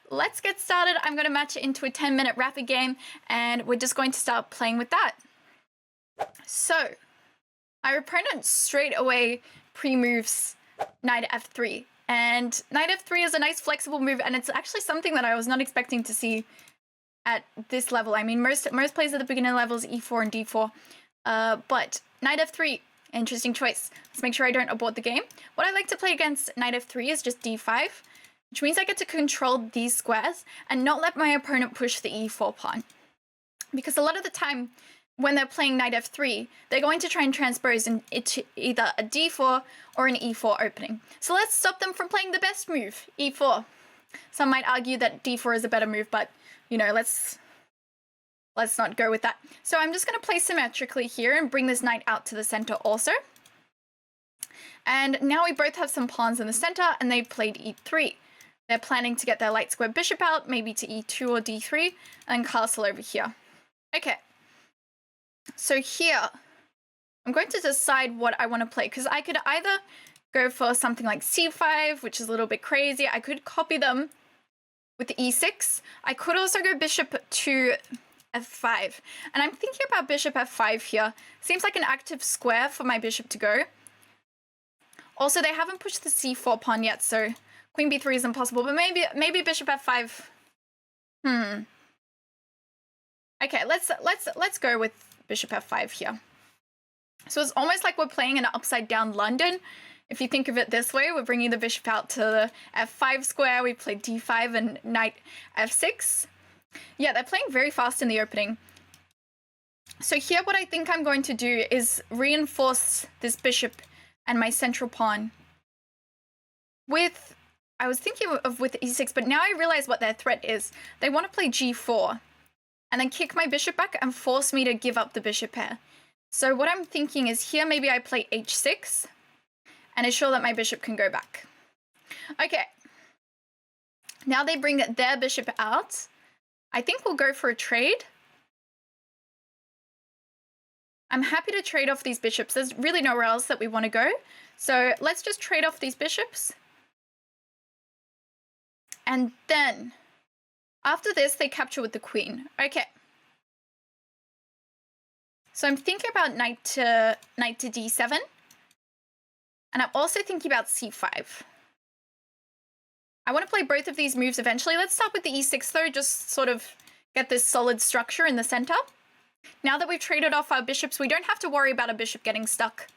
let's get started. I'm going to match it into a 10-minute rapid game, and we're just going to start playing with that. So, our opponent straight away pre-moves knight f3. And knight f3 is a nice flexible move, and it's actually something that I was not expecting to see at this level. I mean, most plays at the beginner levels, e4 and d4. But knight f3, interesting choice. Let's make sure I don't abort the game. What I like to play against knight f3 is just d5, which means I get to control these squares and not let my opponent push the e4 pawn. Because a lot of the time, when they're playing knight f3, they're going to try and transpose into either a d4 or an e4 opening. So let's stop them from playing the best move, e4. Some might argue that d4 is a better move, but, you know, let's not go with that. So I'm just going to play symmetrically here and bring this knight out to the center also. And now we both have some pawns in the center, and they've played e3. They're planning to get their light square bishop out, maybe to e2 or d3, and castle over here. Okay. So here, I'm going to decide what I want to play, because I could either go for something like c5, which is a little bit crazy. I could copy them with the e6. I could also go bishop to f5. And I'm thinking about bishop f5 here. Seems like an active square for my bishop to go. Also, they haven't pushed the c4 pawn yet, so queen b3 is impossible, but maybe bishop f5. Okay, let's go with bishop f5 here. So it's almost like we're playing an upside down London. If you think of it this way, we're bringing the bishop out to the f5 square. We played d5 and knight f6. Yeah, they're playing very fast in the opening. So here what I think I'm going to do is reinforce this bishop and my central pawn with, I was thinking of with e6, but now I realize what their threat is. They want to play g4 and then kick my bishop back and force me to give up the bishop pair. So what I'm thinking is here maybe I play h6 and ensure that my bishop can go back. Okay. Now they bring their bishop out. I think we'll go for a trade. I'm happy to trade off these bishops. There's really nowhere else that we want to go. So let's just trade off these bishops. And then after this, they capture with the queen. Okay. So I'm thinking about knight to d7. And I'm also thinking about c5. I want to play both of these moves eventually. Let's start with the e6 though, just sort of get this solid structure in the center. Now that we've traded off our bishops, we don't have to worry about a bishop getting stuck.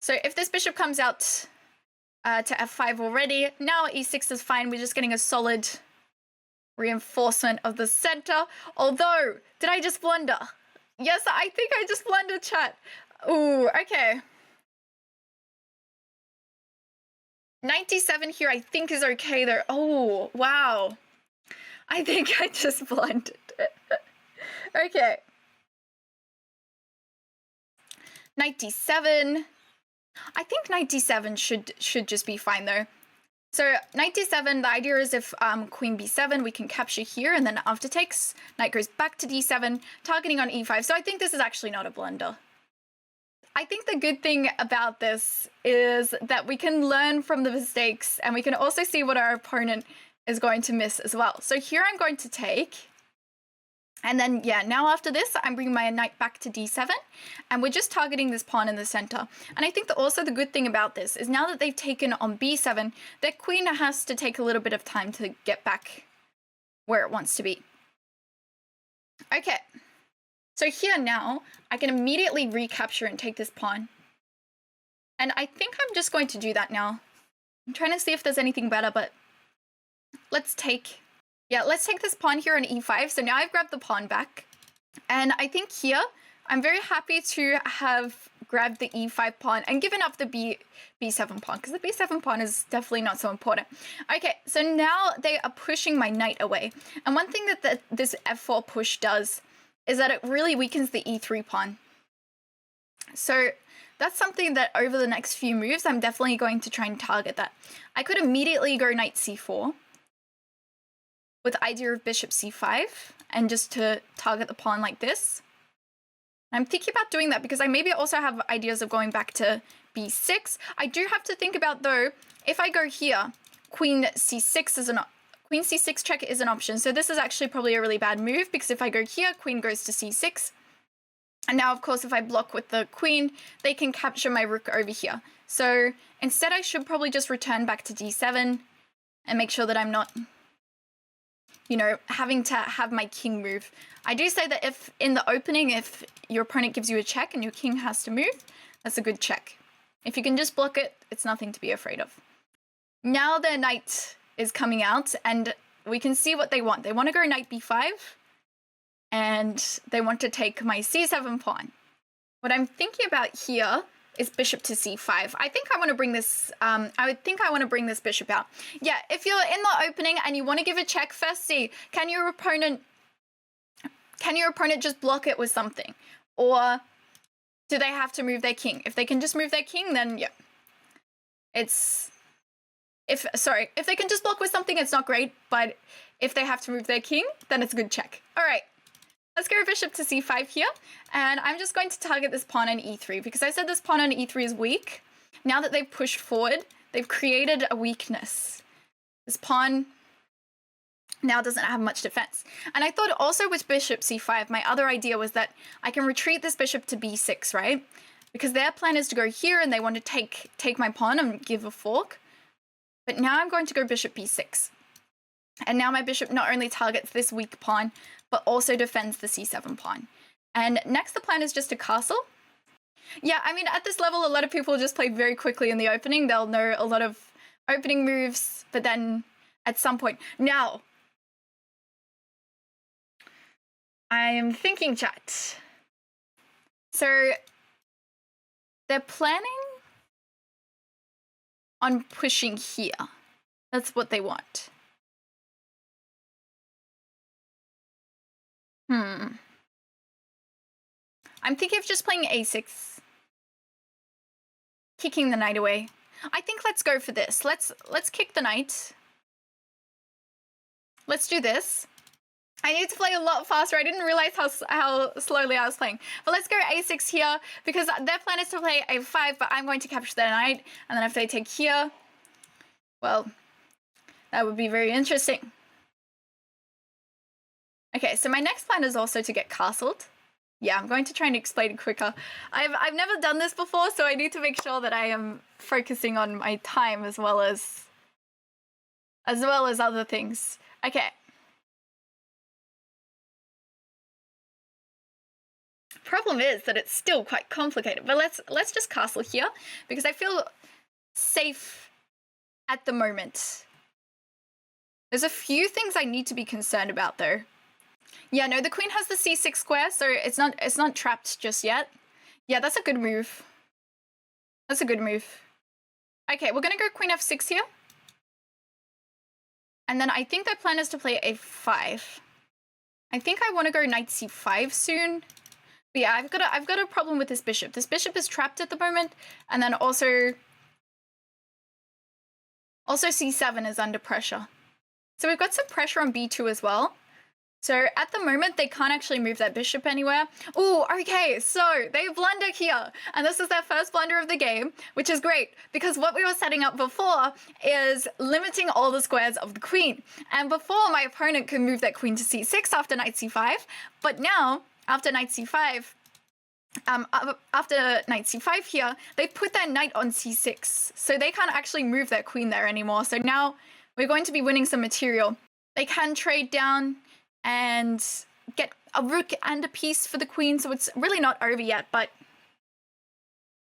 So if this bishop comes out to f5 already, now e6 is fine. We're just getting a solid reinforcement of the center. Although, did I just blunder? Yes, I think I just blundered, chat. Ooh, okay. 97 here I think is okay though. Oh, wow. I think I just blundered. Okay. 97. I think 97 should just be fine though. So 97, the idea is if queen b7, we can capture here, and then after takes, knight goes back to d7, targeting on e5. So I think this is actually not a blunder. I think the good thing about this is that we can learn from the mistakes, and we can also see what our opponent is going to miss as well. So here I'm going to take, and then, yeah, now after this, I'm bringing my knight back to d7, and we're just targeting this pawn in the center. And I think that also the good thing about this is now that they've taken on b7, their queen has to take a little bit of time to get back where it wants to be. Okay. So here now, I can immediately recapture and take this pawn. And I think I'm just going to do that now. I'm trying to see if there's anything better, but let's take this pawn here on e5. So now I've grabbed the pawn back. And I think here, I'm very happy to have grabbed the e5 pawn and given up the b7 pawn, because the b7 pawn is definitely not so important. Okay, so now they are pushing my knight away. And one thing that this f4 push does is that it really weakens the e3 pawn. So that's something that over the next few moves, I'm definitely going to try and target that. I could immediately go knight c4 with the idea of bishop c5 and just to target the pawn like this. I'm thinking about doing that because I maybe also have ideas of going back to b6. I do have to think about though, if I go here, queen c6 is an Queen c6 check is an option. So this is actually probably a really bad move because if I go here, queen goes to c6. And now, of course, if I block with the queen, they can capture my rook over here. So instead, I should probably just return back to d7 and make sure that I'm not, you know, having to have my king move. I do say that if in the opening, if your opponent gives you a check and your king has to move, that's a good check. If you can just block it, it's nothing to be afraid of. Now their knight is coming out and we can see what they want. They want to go knight b5 and they want to take my c7 pawn. What I'm thinking about here is bishop to c5. I think I want to bring this, I want to bring this bishop out. Yeah, if you're in the opening and you want to give a check, first see, can your opponent just block it with something? Or do they have to move their king? If they can just move their king, then yeah. If they can just block with something, it's not great, but if they have to move their king, then it's a good check. All right. Let's go bishop to c5 here, and I'm just going to target this pawn on e3 because I said this pawn on e3 is weak. Now that they've pushed forward, they've created a weakness. This pawn now doesn't have much defense. And I thought also with bishop c5, my other idea was that I can retreat this bishop to b6, right? Because their plan is to go here and they want to take my pawn and give a fork. But now I'm going to go bishop b6. And now my bishop not only targets this weak pawn, but also defends the c7 pawn. And next the plan is just to castle. Yeah, I mean, at this level, a lot of people just play very quickly in the opening. They'll know a lot of opening moves, but then at some point... Now, I am thinking, chat. So, they're planning on pushing here. That's what they want. I'm thinking of just playing a6. Kicking the knight away. I think let's go for this. Let's kick the knight. Let's do this. I need to play a lot faster. I didn't realize how slowly I was playing. But let's go a6 here because their plan is to play a5, but I'm going to capture their knight. And then if they take here, well, that would be very interesting. Okay, so my next plan is also to get castled. Yeah, I'm going to try and explain it quicker. I've never done this before, so I need to make sure that I am focusing on my time as well as other things. Okay. Problem is that it's still quite complicated, but let's just castle here because I feel safe at the moment. There's a few things I need to be concerned about though. Yeah, no, the queen has the c6 square, so it's not trapped just yet. Yeah, that's a good move. That's a good move. Okay, we're gonna go queen f6 here. And then I think their plan is to play a5. I think I want to go knight c5 soon. But yeah, I've got a problem with this bishop. This bishop is trapped at the moment, and then also c7 is under pressure. So we've got some pressure on b2 as well. So at the moment, they can't actually move that bishop anywhere. Ooh, okay, so they blunder here. And this is their first blunder of the game, which is great because what we were setting up before is limiting all the squares of the queen. And before, my opponent could move that queen to c6 after knight c5. But now, after knight c5, here, they put their knight on c6. So they can't actually move their queen there anymore. So now we're going to be winning some material. They can trade down and get a rook and a piece for the queen, so it's really not over yet, but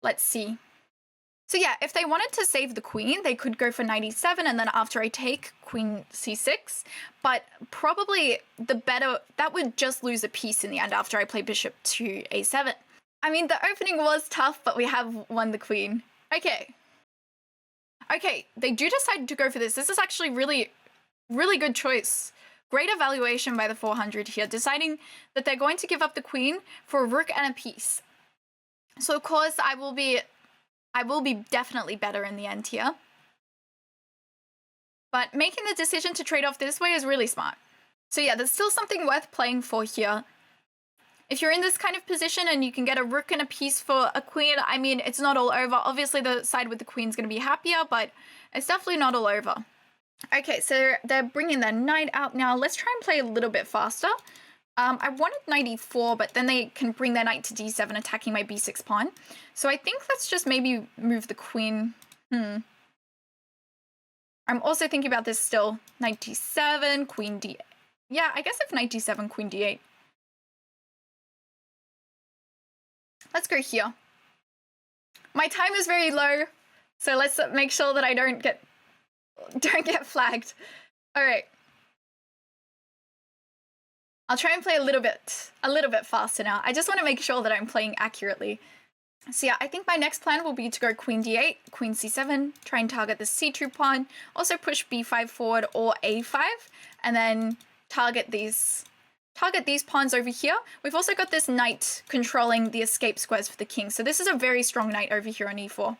let's see. So yeah, if they wanted to save the queen, they could go for knight e7, and then after I take, queen c6, but probably that would just lose a piece in the end after I play bishop to a7. I mean, the opening was tough, but we have won the queen. Okay, they do decide to go for this. This is actually really, really good choice. Great evaluation by the 400 here, deciding that they're going to give up the queen for a rook and a piece. So of course I will be definitely better in the end here. But making the decision to trade off this way is really smart. So yeah, there's still something worth playing for here. If you're in this kind of position and you can get a rook and a piece for a queen, I mean, it's not all over. Obviously the side with the queen's going to be happier, but it's definitely not all over. Okay, so they're bringing their knight out now. Let's try and play a little bit faster. I wanted knight e4, but then they can bring their knight to d7, attacking my b6 pawn. So I think let's just maybe move the queen. I'm also thinking about this still. Knight d7, queen d... Yeah, I guess if knight d7, queen d8. Let's go here. My time is very low, so let's make sure that I don't get flagged. All right. I'll try and play a little bit faster now. I just want to make sure that I'm playing accurately. So yeah, I think my next plan will be to go queen d8, queen c7, try and target the c2 pawn, also push b5 forward or a5, and then target these pawns over here. We've also got this knight controlling the escape squares for the king, so this is a very strong knight over here on e4.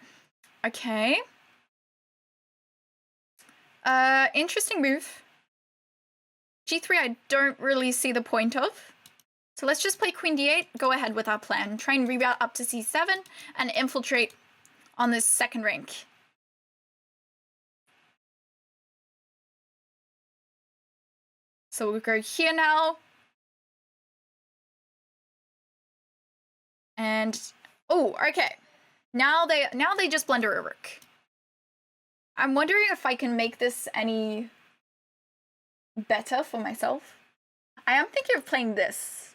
Okay. Interesting move. g3 I don't really see the point of. So let's just play queen d8, go ahead with our plan. Try and reroute up to c7 and infiltrate on this second rank. So we'll go here now. And, oh, okay. Now they just blunder a rook. I'm wondering if I can make this any better for myself. I am thinking of playing this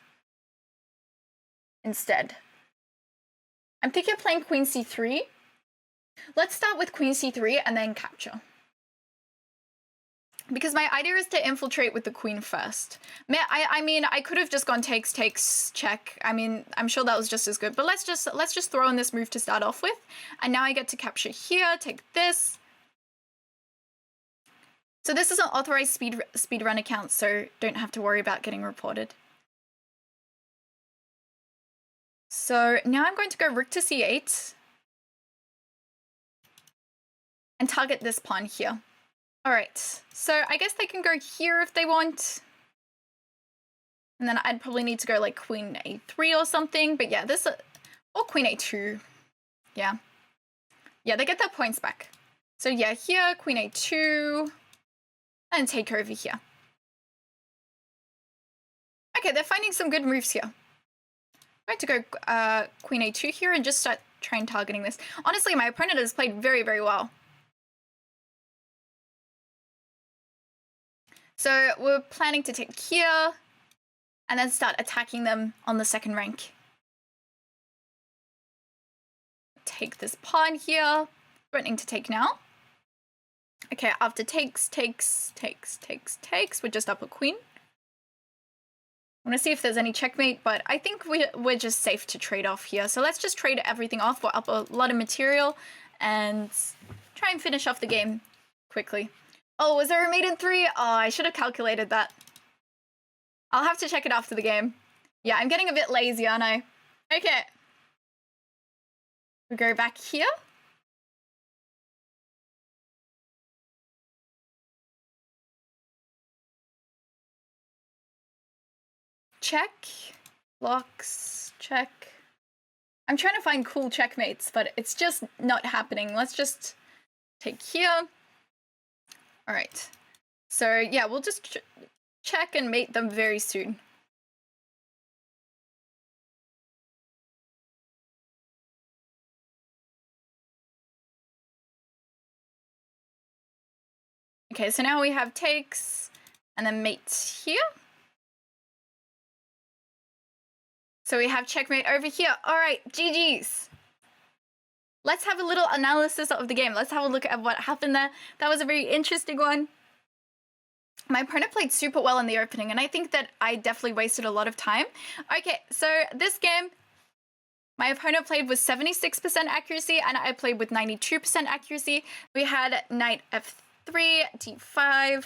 instead. I'm thinking of playing queen c3. Let's start with queen c3 and then capture. Because my idea is to infiltrate with the queen first. I mean, I could have just gone takes, check. I mean, I'm sure that was just as good. But let's just throw in this move to start off with. And now I get to capture here, take this. So this is an authorized speedrun account, so don't have to worry about getting reported. So now I'm going to go rook to c8 and target this pawn here. All right, so I guess they can go here if they want. And then I'd probably need to go like queen a3 or something, but yeah, this, or queen a2, yeah. Yeah, they get their points back. So yeah, here, queen a2, and take over here. Okay, they're finding some good moves here. I'm going to go queen a2 here and just start trying targeting this. Honestly, my opponent has played very, very well. So we're planning to take here and then start attacking them on the second rank. Take this pawn here, threatening to take now. Okay, after takes, we're just up a queen. I want to see if there's any checkmate, but I think we're just safe to trade off here. So let's just trade everything off. We're up a lot of material and try and finish off the game quickly. Oh, was there a mate in 3? Oh, I should have calculated that. I'll have to check it after the game. Yeah, I'm getting a bit lazy, aren't I? Okay. We go back here. Check. Blocks. Check. I'm trying to find cool checkmates, but it's just not happening. Let's just take here. All right. So yeah, we'll just check and mate them very soon. Okay, so now we have takes and then mate here. So we have checkmate over here. All right, GG's. Let's have a little analysis of the game. Let's have a look at what happened there. That was a very interesting one. My opponent played super well in the opening, and I think that I definitely wasted a lot of time. Okay, so this game, my opponent played with 76% accuracy, and I played with 92% accuracy. We had knight f3, d5,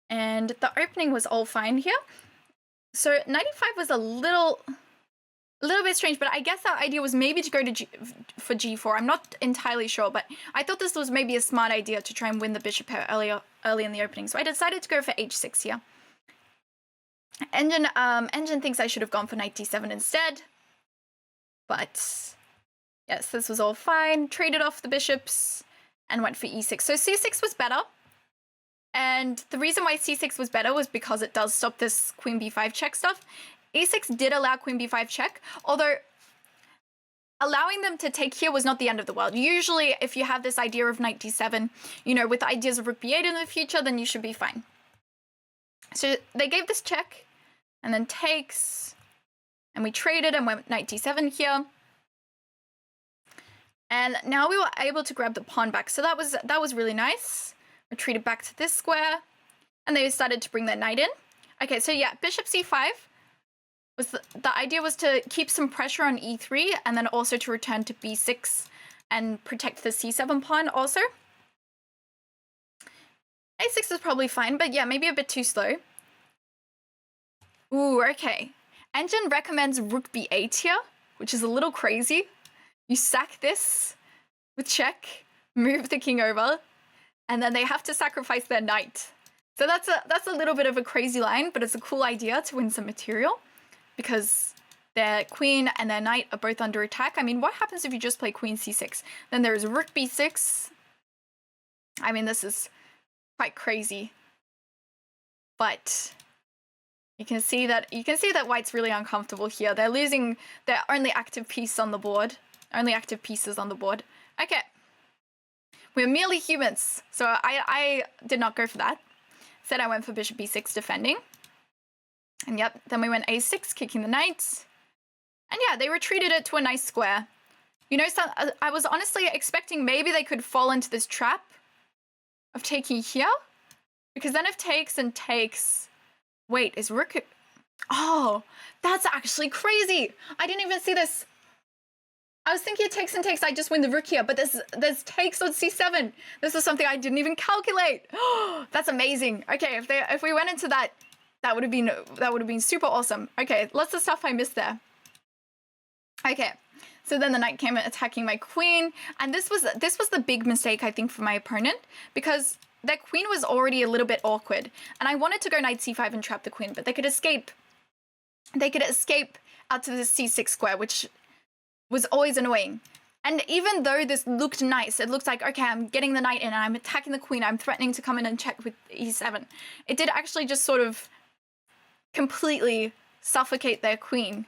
and the opening was all fine here. So 95 was a little bit strange, but I guess our idea was maybe to go to for g4. I'm not entirely sure, but I thought this was maybe a smart idea to try and win the bishop pair early in the opening. So I decided to go for h6 here. Engine thinks I should have gone for knight d7 instead. But yes, this was all fine. Traded off the bishops and went for e6. So c6 was better. And the reason why c6 was better was because it does stop this queen b5 check stuff. e6 did allow queen b5 check, although allowing them to take here was not the end of the world. Usually, if you have this idea of knight d7, you know, with ideas of rook b8 in the future, then you should be fine. So they gave this check, and then takes, and we traded and went knight d7 here. And now we were able to grab the pawn back. So that was really nice. Retreated back to this square, and they started to bring their knight in. Okay, so yeah, bishop c5 was the idea was to keep some pressure on e3, and then also to return to b6 and protect the c7 pawn also. a6 is probably fine, but yeah, maybe a bit too slow. Ooh, okay. Engine recommends rook b8 here, which is a little crazy. You sack this with check, move the king over, and then they have to sacrifice their knight. So that's a little bit of a crazy line, but it's a cool idea to win some material because their queen and their knight are both under attack. I mean, what happens if you just play queen c6? Then there's rook b6. I mean, this is quite crazy. But you can see that white's really uncomfortable here. They're losing their only active piece on the board. Only active pieces on the board. Okay. We're merely humans, so I did not go for that. Instead, I went for bishop b6 defending. And yep, then we went a6, kicking the knight. And yeah, they retreated it to a nice square. You know, so I was honestly expecting maybe they could fall into this trap of taking here. Because then if takes and takes... Wait, is rook... Oh, that's actually crazy. I didn't even see this. I was thinking it takes and takes, I just win the rook here, but there's takes on c7. This is something I didn't even calculate. That's amazing. Okay, if we went into that, that would have been super awesome. Okay, lots of stuff I missed there. Okay, so then the knight came attacking my queen, and this was the big mistake I think for my opponent, because their queen was already a little bit awkward, and I wanted to go knight c5 and trap the queen, but they could escape. They could escape out to the c6 square, which was always annoying. And even though this looked nice, it looked like, okay, I'm getting the knight in and I'm attacking the queen, I'm threatening to come in and check with e7. It did actually just sort of completely suffocate their queen,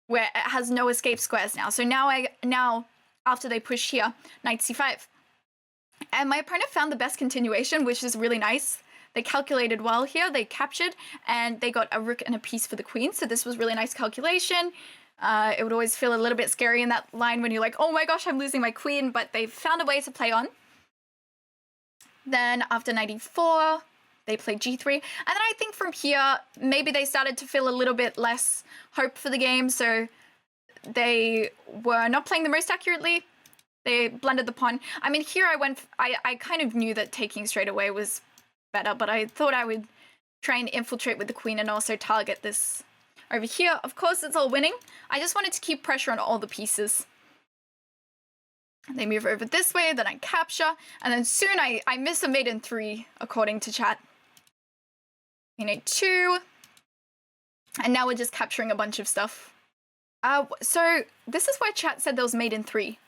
where it has no escape squares now. So now after they push here, knight c5. And my opponent found the best continuation, which is really nice. They calculated well here, they captured, and they got a rook and a piece for the queen. So this was really nice calculation. It would always feel a little bit scary in that line when you're like, oh my gosh, I'm losing my queen, but they found a way to play on. Then after knight e4, they played g3. And then I think from here, maybe they started to feel a little bit less hope for the game, so they were not playing the most accurately. They blended the pawn. I mean, here I kind of knew that taking straight away was better, but I thought I would try and infiltrate with the queen and also target this over here. Of course, it's all winning. I just wanted to keep pressure on all the pieces. They move over this way, then I capture, and then soon I miss a mate in 3, according to chat. Queen a2, and now we're just capturing a bunch of stuff. So this is where chat said there was mate in 3.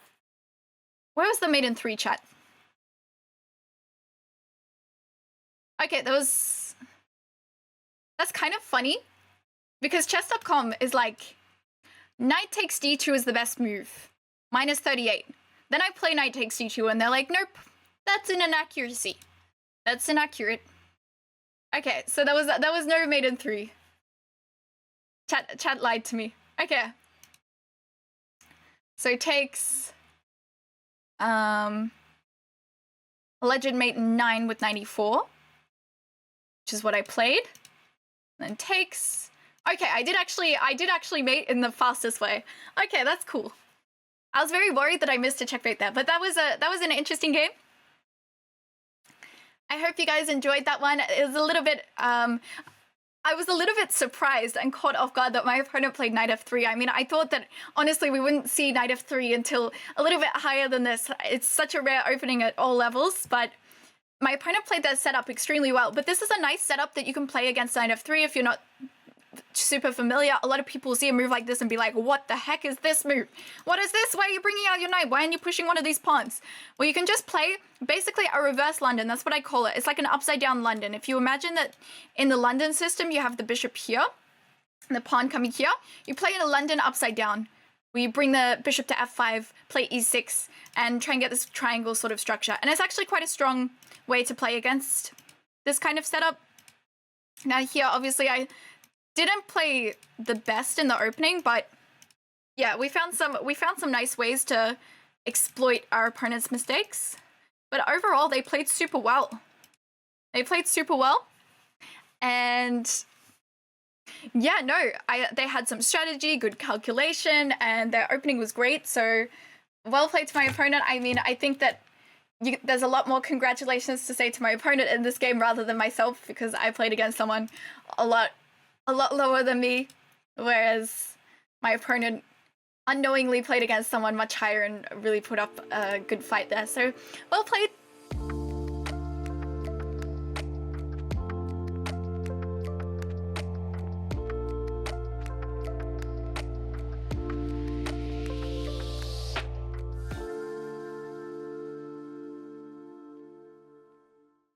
Where was the mate in 3, chat? Okay, that's kind of funny. Because chess.com is like, knight takes d2 is the best move, minus 38. Then I play knight takes d2, and they're like, nope, that's an inaccuracy. That's inaccurate. Okay, so that was no mate in 3. Chat lied to me. Okay. So takes, alleged mate in 9 with 94, which is what I played. And then takes. Okay, I did actually mate in the fastest way. Okay, that's cool. I was very worried that I missed a checkmate there, but that was an interesting game. I hope you guys enjoyed that one. It was a little bit I was a little bit surprised and caught off guard that my opponent played knight f3. I mean, I thought that honestly we wouldn't see knight f3 until a little bit higher than this. It's such a rare opening at all levels, but my opponent played that setup extremely well. But this is a nice setup that you can play against knight f3 if you're not super familiar. A lot of people see a move like this and be like, what the heck is this move? What is this? Why are you bringing out your knight? Why aren't you pushing one of these pawns? Well, you can just play basically a reverse London. That's what I call it. It's like an upside down London. If you imagine that in the London system, you have the bishop here and the pawn coming here, you play in a London upside down. We bring the bishop to f5, play e6, and try and get this triangle sort of structure. And it's actually quite a strong way to play against this kind of setup. Now here, obviously, I didn't play the best in the opening, but yeah, we found some nice ways to exploit our opponent's mistakes. But overall, they played super well. And yeah, no, they had some strategy, good calculation, and their opening was great. So well played to my opponent. I mean, I think that there's a lot more congratulations to say to my opponent in this game rather than myself, because I played against someone a lot lower than me, whereas my opponent unknowingly played against someone much higher and really put up a good fight there. So well played.